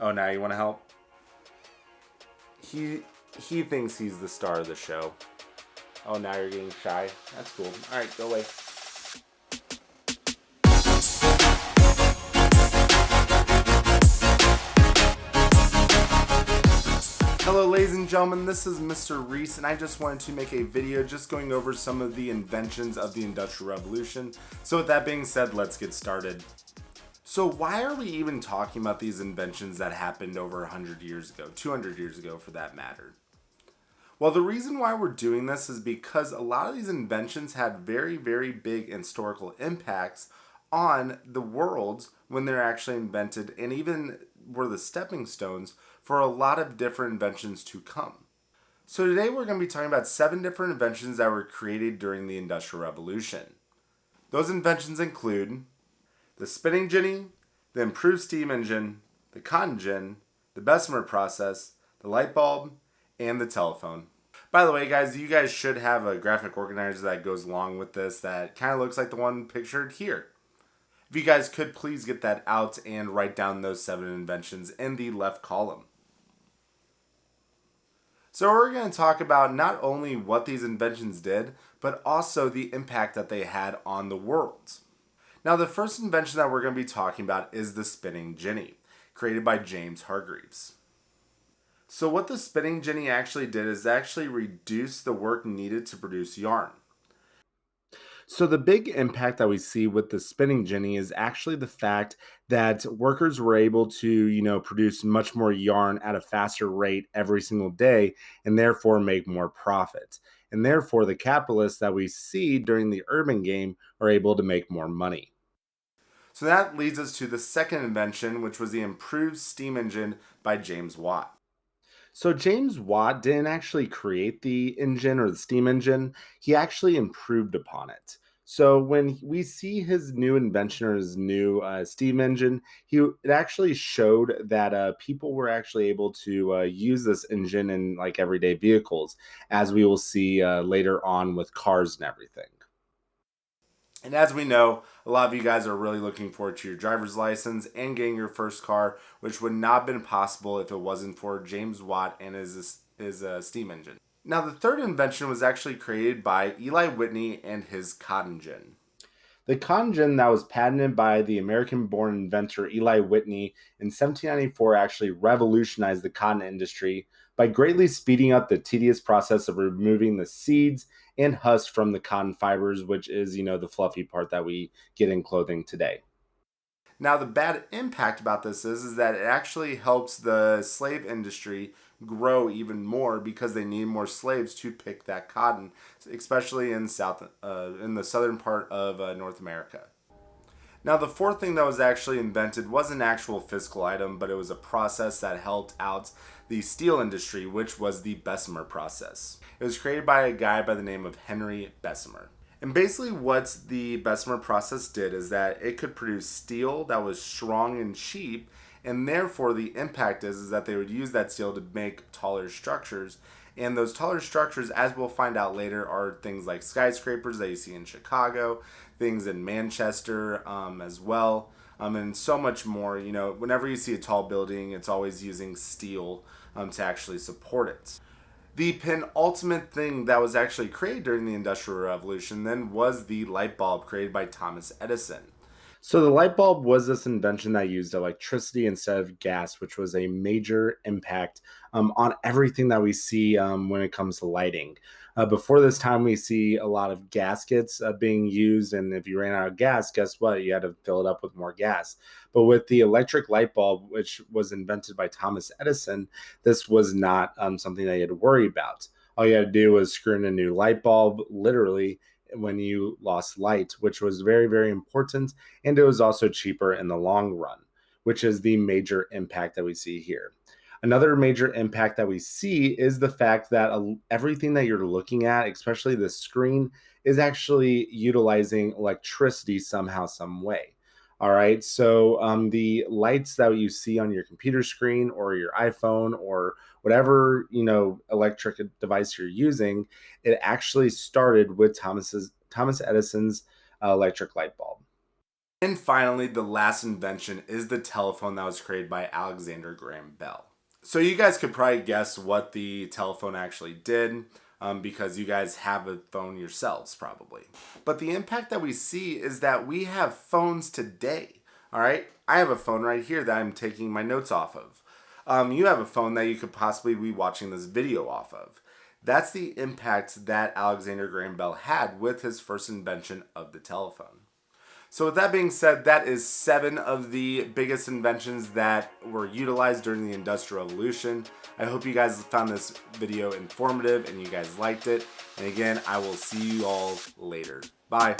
Oh, now you want to help? He he thinks he's the star of the show. Oh, now you're getting shy. That's cool. All right, go away. Hello ladies and gentlemen, this is Mr. Reese and I just wanted to make a video just going over some of the inventions of the Industrial Revolution. So with that being said, let's get started. So why are we even talking about these inventions that happened over 100 years ago, 200 years ago for that matter? Well, the reason why we're doing this is because a lot of these inventions had very, very big historical impacts on the world when they're actually invented and even were the stepping stones for a lot of different inventions to come. So today we're going to be talking about 7 different inventions that were created during the Industrial Revolution. Those inventions include the spinning jenny, the improved steam engine, the cotton gin, the Bessemer process, the light bulb, and the telephone. By the way, guys, you guys should have a graphic organizer that goes along with this that kind of looks like the one pictured here. If you guys could please get that out and write down those 7 inventions in the left column. So we're going to talk about not only what these inventions did, but also the impact that they had on the world. Now, the first invention that we're going to be talking about is the spinning jenny, created by James Hargreaves. So what the spinning jenny actually did is actually reduce the work needed to produce yarn. So the big impact that we see with the spinning jenny is actually the fact that workers were able to, produce much more yarn at a faster rate every single day and therefore make more profit. And therefore the capitalists that we see during the urban game are able to make more money. So that leads us to the second invention, which was the improved steam engine by James Watt. So James Watt didn't actually create the engine or the steam engine. He actually improved upon it. So when we see his new invention or his new steam engine, it actually showed that people were actually able to use this engine in like everyday vehicles, as we will see later on with cars and everything. And as we know, a lot of you guys are really looking forward to your driver's license and getting your first car, which would not have been possible if it wasn't for James Watt and his steam engine. Now, the third invention was actually created by Eli Whitney and his cotton gin. The cotton gin that was patented by the American-born inventor Eli Whitney in 1794 actually revolutionized the cotton industry by greatly speeding up the tedious process of removing the seeds and husk from the cotton fibers, which is, the fluffy part that we get in clothing today. Now, the bad impact about this is that it actually helps the slave industry grow even more because they need more slaves to pick that cotton, especially in in the southern part of North America. Now, the fourth thing that was actually invented was an actual physical item, but it was a process that helped out the steel industry, which was the Bessemer process. It was created by a guy by the name of Henry Bessemer. And basically what the Bessemer process did is that it could produce steel that was strong and cheap, and therefore the impact is that they would use that steel to make taller structures. And those taller structures, as we'll find out later, are things like skyscrapers that you see in Chicago, things in Manchester as well, and so much more. Whenever you see a tall building, it's always using steel to actually support it. The penultimate thing that was actually created during the Industrial Revolution then was the light bulb created by Thomas Edison. So the light bulb was this invention that used electricity instead of gas, which was a major impact on everything that we see when it comes to lighting. Before this time, we see a lot of gaskets being used, and if you ran out of gas, guess what? You had to fill it up with more gas. But with the electric light bulb, which was invented by Thomas Edison, this was not something that you had to worry about. All you had to do was screw in a new light bulb, literally, when you lost light, which was very, very important. And it was also cheaper in the long run, which is the major impact that we see here. Another major impact that we see is the fact that everything that you're looking at, especially the screen, is actually utilizing electricity somehow, some way. All right, so the lights that you see on your computer screen or your iPhone or whatever electric device you're using, it actually started with Thomas Edison's electric light bulb. And finally, the last invention is the telephone that was created by Alexander Graham Bell. So you guys could probably guess what the telephone actually did, because you guys have a phone yourselves probably. But the impact that we see is that we have phones today. All right, I have a phone right here that I'm taking my notes off of. You have a phone that you could possibly be watching this video off of. That's the impact that Alexander Graham Bell had with his first invention of the telephone. So with that being said, that is 7 of the biggest inventions that were utilized during the Industrial Revolution. I hope you guys found this video informative and you guys liked it. And again, I will see you all later. Bye.